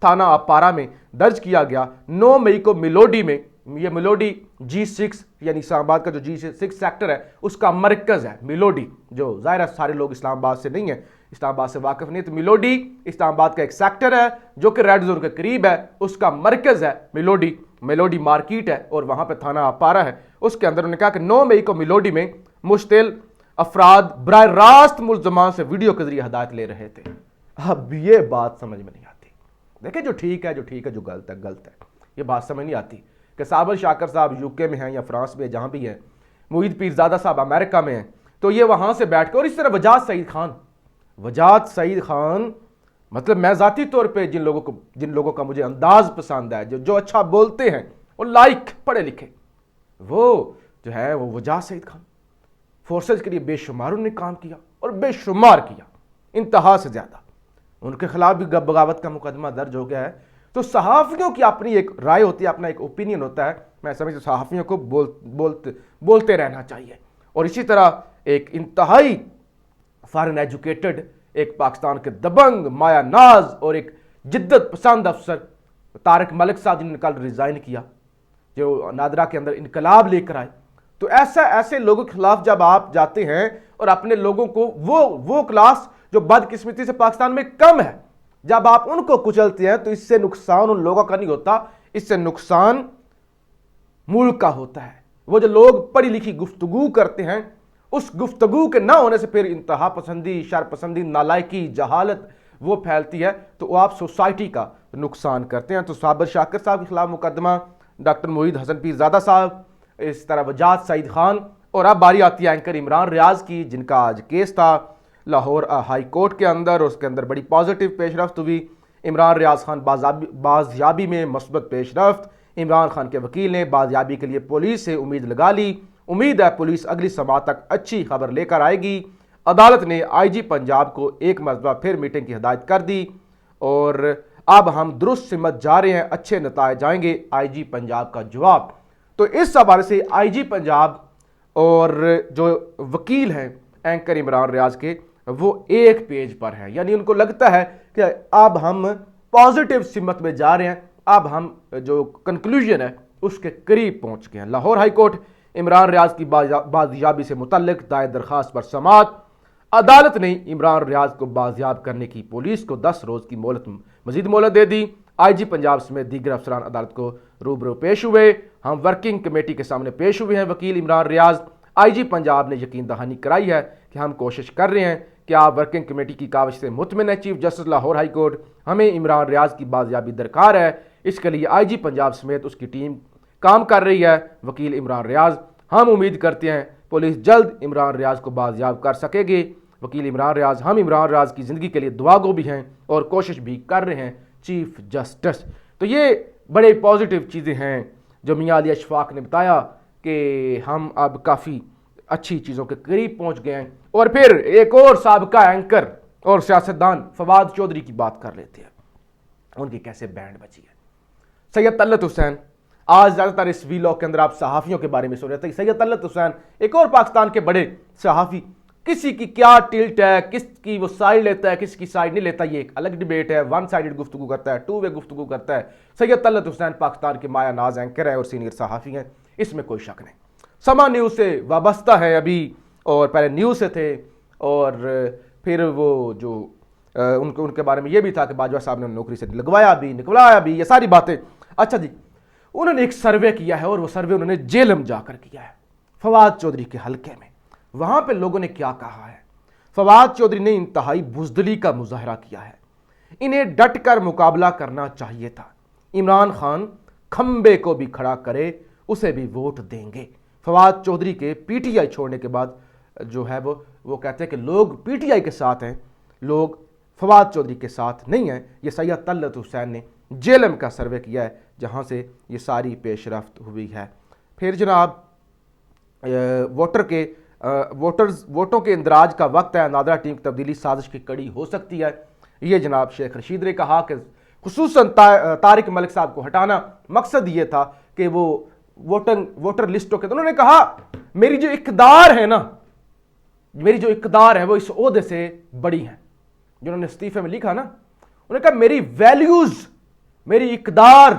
تھانہ اپارہ میں درج کیا گیا 9 مئی کو میلوڈی میں. یہ میلوڈی G6 یعنی اسلام آباد کا جو G6 سیکٹر ہے اس کا مرکز ہے میلوڈی. جو ظاہر ہے سارے لوگ اسلام آباد سے نہیں ہیں, اسلام آباد سے واقف نہیں, تو میلوڈی اسلام آباد کا ایک سیکٹر ہے جو کہ ریڈ زون کے قریب ہے, اس کا مرکز ہے میلوڈی مارکیٹ ہے اور وہاں پہ تھانہ اپارہ ہے. اس کے اندر انہوں نے کہا کہ 9 مئی کو میلوڈی میں مشتعل افراد براہ راست ملزمان سے ویڈیو کے ذریعے ہدایت لے رہے تھے. اب یہ بات سمجھ میں نہیں آتی. دیکھیں جو ٹھیک ہے جو غلط ہے, یہ بات سمجھ نہیں آتی کہ صابر شاکر صاحب UK میں ہیں یا فرانس میں جہاں بھی ہیں, معید پیرزادہ صاحب امریکہ میں ہیں, تو یہ وہاں سے بیٹھ کے, اور اس طرح وجاہت سعید خان مطلب میں ذاتی طور پہ جن لوگوں کا مجھے انداز پسند ہے, جو اچھا بولتے ہیں اور لائق پڑھے لکھے, وہ جو ہے وہ وجاہت سعید خان فورسز کے لیے بے شمار انہوں نے کام کیا اور بے شمار کیا, انتہا سے زیادہ. ان کے خلاف بھی بغاوت کا مقدمہ درج ہو گیا ہے. تو صحافیوں کی اپنی ایک رائے ہوتی ہے, اپنا ایک اوپینین ہوتا ہے. میں سمجھتا صحافیوں کو بولتے رہنا چاہیے. اور اسی طرح ایک انتہائی فارن ایجوکیٹڈ ایک پاکستان کے دبنگ مایا ناز اور ایک جدت پسند افسر طارق ملک صاحب جنہوں نے کل ریزائن کیا, جو نادرا کے اندر انقلاب لے کر آئے. تو ایسے لوگوں کے خلاف جب آپ جاتے ہیں اور اپنے لوگوں کو وہ کلاس جو بدقسمتی سے پاکستان میں کم ہے, جب آپ ان کو کچلتے ہیں تو اس سے نقصان ان لوگوں کا نہیں ہوتا, اس سے نقصان ملک کا ہوتا ہے. وہ جو لوگ پڑھی لکھی گفتگو کرتے ہیں, اس گفتگو کے نہ ہونے سے پھر انتہا پسندی, شر پسندی, نالائکی, جہالت وہ پھیلتی ہے, تو وہ آپ سوسائٹی کا نقصان کرتے ہیں. تو صابر شاکر صاحب کے خلاف مقدمہ, ڈاکٹر موحید حسن پیرزادہ صاحب, اس طرح وجاہت سعید خان, اور اب باری آتی ہے اینکر عمران ریاض کی, جن کا آج کیس تھا لاہور ہائی کورٹ کے اندر, اور اس کے اندر بڑی پازیٹیو پیش رفت ہوئی. عمران ریاض خان بازیابی میں مثبت پیش رفت. عمران خان کے وکیل نے بازیابی کے لیے پولیس سے امید لگا لی. امید ہے پولیس اگلی سماعت تک اچھی خبر لے کر آئے گی. عدالت نے IG پنجاب کو ایک مرتبہ پھر میٹنگ کی ہدایت کر دی, اور اب ہم درست سمت جا رہے ہیں, اچھے نتائج آئیں گے, IG پنجاب کا جواب. تو اس حوالے سے IG پنجاب اور جو وکیل ہیں اینکر عمران ریاض کے, وہ ایک پیج پر ہیں. یعنی ان کو لگتا ہے کہ اب ہم پازیٹیو سمت میں جا رہے ہیں, اب ہم جو کنکلوژن ہے اس کے قریب پہنچ گئے ہیں. لاہور ہائی کورٹ عمران ریاض کی بازیابی سے متعلق دائر درخواست پر سماعت. عدالت نے عمران ریاض کو بازیاب کرنے کی پولیس کو 10 روز کی مزید مہلت دے دی. IG پنجاب سمیت دیگر افسران عدالت کو روبرو پیش ہوئے. ہم ورکنگ کمیٹی کے سامنے پیش ہوئے ہیں. وکیل عمران ریاض, IG پنجاب نے یقین دہانی کرائی ہے کہ ہم کوشش کر رہے ہیں کہ آپ ورکنگ کمیٹی کی کاوش سے مطمئن ہے. Chief justice Lahore high court, ہمیں عمران ریاض کی بازیابی درکار ہے, اس کے لیے IG پنجاب سمیت اس کی ٹیم کام کر رہی ہے. وکیل عمران ریاض, ہم امید کرتے ہیں پولیس جلد عمران ریاض کو بازیاب کر سکے گی. وکیل عمران ریاض, ہم عمران ریاض کی زندگی کے لیے دعا گو بھی ہیں اور کوشش بھی کر رہے ہیں. Chief justice. تو یہ بڑے پازیٹیو چیزیں ہیں جو میاں علی اشفاق نے بتایا کہ ہم اب کافی اچھی چیزوں کے قریب پہنچ گئے ہیں. اور پھر ایک اور سابقہ اینکر اور سیاستدان فواد چودھری کی بات کر لیتے ہیں. ان کی کیسے بینڈ بچی ہے. سید طلعت حسین, آج زیادہ تر اس ویلاگ کے اندر آپ صحافیوں کے بارے میں سن رہے تھے. سید طلعت حسین ایک اور پاکستان کے بڑے صحافی, کسی کی کیا ٹلٹ ہے, کس کی وہ سائڈ لیتا ہے, کس کی سائڈ نہیں لیتا, یہ ایک الگ ڈیبیٹ ہے. ون سائیڈڈ گفتگو کرتا ہے, ٹو وے گفتگو کرتا ہے. سید طلعت حسین پاکستان کے مایا ناز اینکر ہیں اور سینئر صحافی ہیں, اس میں کوئی شک نہیں. سما نیوز سے وابستہ ہے ابھی, اور پہلے نیوز سے تھے, اور پھر وہ جو ان کے بارے میں یہ بھی تھا کہ باجوہ صاحب نے نوکری سے لگوایا بھی, نکلایا بھی, یہ ساری باتیں. اچھا جی, انہوں نے ایک سروے کیا ہے, اور وہ سروے انہوں نے جیلم جا کر کیا ہے, فواد چودھری کے حلقے میں. وہاں پہ لوگوں نے کیا کہا ہے. فواد چودھری نے انتہائی بزدلی کا مظاہرہ کیا ہے. انہیں ڈٹ کر مقابلہ کرنا چاہیے تھا. عمران خان کھمبے کو بھی کھڑا کرے, اسے بھی ووٹ دیں گے. فواد چودھری کے PTI چھوڑنے کے بعد جو ہے وہ کہتے ہیں کہ لوگ PTI کے ساتھ ہیں, لوگ فواد چودھری کے ساتھ نہیں ہیں. یہ سید طلعت حسین نے جیلم کا سروے کیا ہے, جہاں سے یہ ساری پیش رفت ہوئی ہے. پھر جناب ووٹوں کے اندراج کا وقت ہے. نادرا ٹیم کی تبدیلی سازش کی کڑی ہو سکتی ہے. یہ جناب شیخ رشید نے کہا کہ خصوصاً طارق ملک صاحب کو ہٹانا مقصد یہ تھا کہ وہ ووٹر لسٹوں کے, انہوں نے کہا میری جو اقدار ہے نا, میری جو اقدار ہے وہ اس عہدے سے بڑی ہیں. جنہوں نے استعفے میں لکھا نا, انہوں نے کہا میری ویلیوز میری اقدار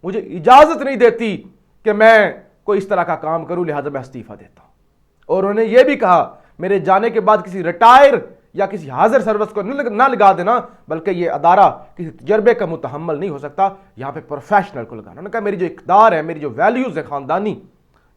مجھے اجازت نہیں دیتی کہ میں کوئی اس طرح کا کام کروں، لہذا میں استعفیٰ دیتا ہوں۔ اور انہوں نے یہ بھی کہا میرے جانے کے بعد کسی ریٹائر یا کسی حاضر سروس کو نہ لگا دینا، بلکہ یہ ادارہ کسی تجربے کا متحمل نہیں ہو سکتا، یہاں پہ پروفیشنل کو لگانا۔ انہوں نے کہا میری جو اقدار ہے، میری جو ویلیوز ہے خاندانی،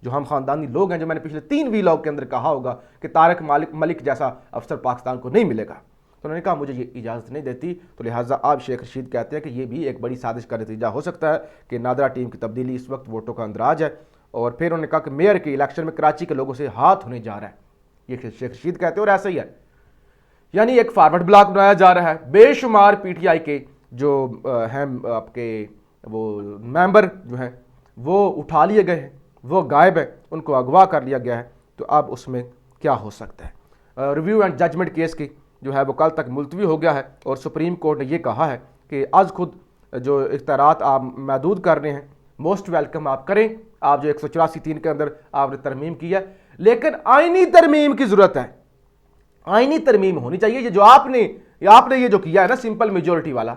جو ہم خاندانی لوگ ہیں، جو میں نے پچھلے 3 ویلاگ کے اندر کہا ہوگا کہ طارق ملک جیسا افسر پاکستان کو نہیں ملے گا، تو انہوں نے کہا مجھے یہ اجازت نہیں دیتی، تو لہٰذا آپ شیخ رشید کہتے ہیں کہ یہ بھی ایک بڑی سازش کا نتیجہ ہو سکتا ہے کہ نادرا ٹیم کی تبدیلی اس وقت ووٹوں کا اندراج ہے۔ اور پھر انہوں نے کہا کہ میئر کے الیکشن میں کراچی کے لوگوں سے ہاتھ ہونے جا رہا ہے، یہ شیخ رشید کہتے ہیں، اور ایسا ہی ہے، یعنی ایک فارورڈ بلاک بنایا جا رہا ہے۔ بے شمار پی ٹی آئی کے جو ہیں آپ کے وہ ممبر جو ہیں وہ اٹھا لیے گئے ہیں، وہ غائب ہیں، ان کو اغوا کر لیا گیا ہے، تو اب اس میں کیا ہو سکتا ہے۔ ریویو اینڈ ججمنٹ کیس کی جو ہے وہ کل تک ملتوی ہو گیا ہے، اور سپریم کورٹ نے یہ کہا ہے کہ از خود جو اختیارات آپ محدود کر رہے ہیں، موسٹ ویلکم آپ کریں، آپ جو 184(3) کے اندر آپ نے ترمیم کی ہے، لیکن آئینی ترمیم کی ضرورت ہے، آئینی ترمیم ہونی چاہیے۔ یہ جو آپ نے یہ جو کیا ہے نا سمپل میجورٹی والا،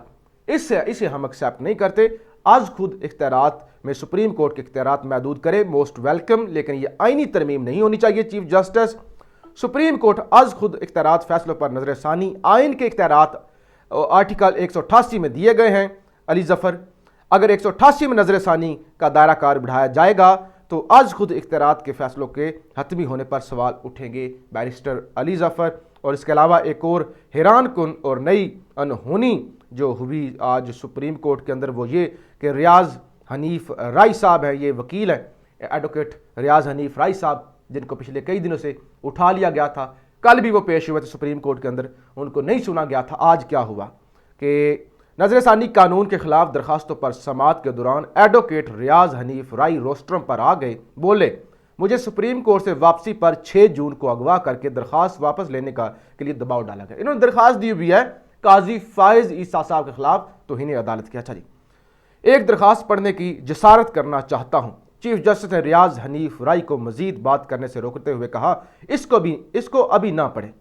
اسے ہم ایکسیپٹ نہیں کرتے۔ از خود اختیارات میں سپریم کورٹ کے اختیارات محدود کرے، موسٹ ویلکم، لیکن یہ آئینی ترمیم نہیں ہونی چاہیے۔ Chief justice supreme court is خود اختیارات فیصلوں پر نظر ثانی، آئین کے اختیارات آرٹیکل 188 میں دیے گئے ہیں علی ظفر، اگر 188 میں نظر ثانی کا دائرہ کار بڑھایا جائے گا تو از خود اختیارات کے فیصلوں کے حتمی ہونے پر سوال اٹھیں گے، بیرسٹر علی ظفر۔ اور اس کے علاوہ ایک اور حیران کن اور نئی انہونی جو ہوئی آج سپریم کورٹ کے اندر، وہ یہ کہ ریاض حنیف رائی صاحب ہیں، یہ وکیل ہیں ایڈوکیٹ ریاض حنیف رائی صاحب، جن کو پچھلے کئی دنوں سے اٹھا لیا گیا تھا، کل بھی وہ پیش ہوئے تھے سپریم کورٹ کے اندر، ان کو نہیں سنا گیا تھا۔ آج کیا ہوا کہ نظر ثانی قانون کے خلاف درخواستوں پر سماعت کے دوران ایڈوکیٹ ریاض حنیف رائی روسٹرم پر آ گئے، بولے مجھے سپریم کورٹ سے واپسی پر 6 جون کو اغوا کر کے درخواست واپس لینے کے لیے دباؤ ڈالا گیا۔ انہوں نے درخواست دی ہوئی ہے قاضی فائز عیسیٰ صاحب کے خلاف توہین عدالت کی۔ اچھا جی، ایک درخواست پڑھنے کی جسارت کرنا چاہتا ہوں۔ چیف جسٹس نے ریاض حنیف رائی کو مزید بات کرنے سے روکتے ہوئے کہا اس کو ابھی نہ پڑھیں،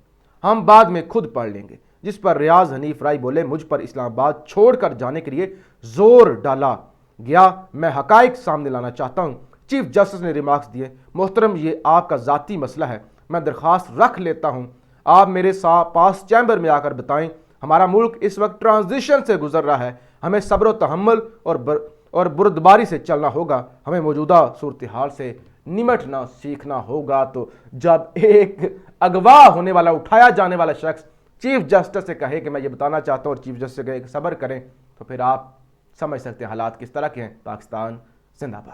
ہم بعد میں خود پڑھ لیں گے، جس پر ریاض حنیف رائی بولے مجھ پر اسلام آباد چھوڑ کر جانے کے لیے زور ڈالا گیا، میں حقائق سامنے لانا چاہتا ہوں۔ چیف جسٹس نے ریمارکس دیے محترم یہ آپ کا ذاتی مسئلہ ہے، میں درخواست رکھ لیتا ہوں، آپ میرے پاس چیمبر میں آ کر بتائیں، ہمارا ملک اس وقت ٹرانزیشن سے گزر رہا ہے، ہمیں صبر و تحمل اور بردباری سے چلنا ہوگا، ہمیں موجودہ صورتحال سے نمٹنا سیکھنا ہوگا۔ تو جب ایک اغوا ہونے والا اٹھایا جانے والا شخص چیف جسٹس سے کہے کہ میں یہ بتانا چاہتا ہوں اور چیف جسٹس سے کہے کہ صبر کریں، تو پھر آپ سمجھ سکتے ہیں حالات کس طرح کے ہیں۔ پاکستان زندہ باد۔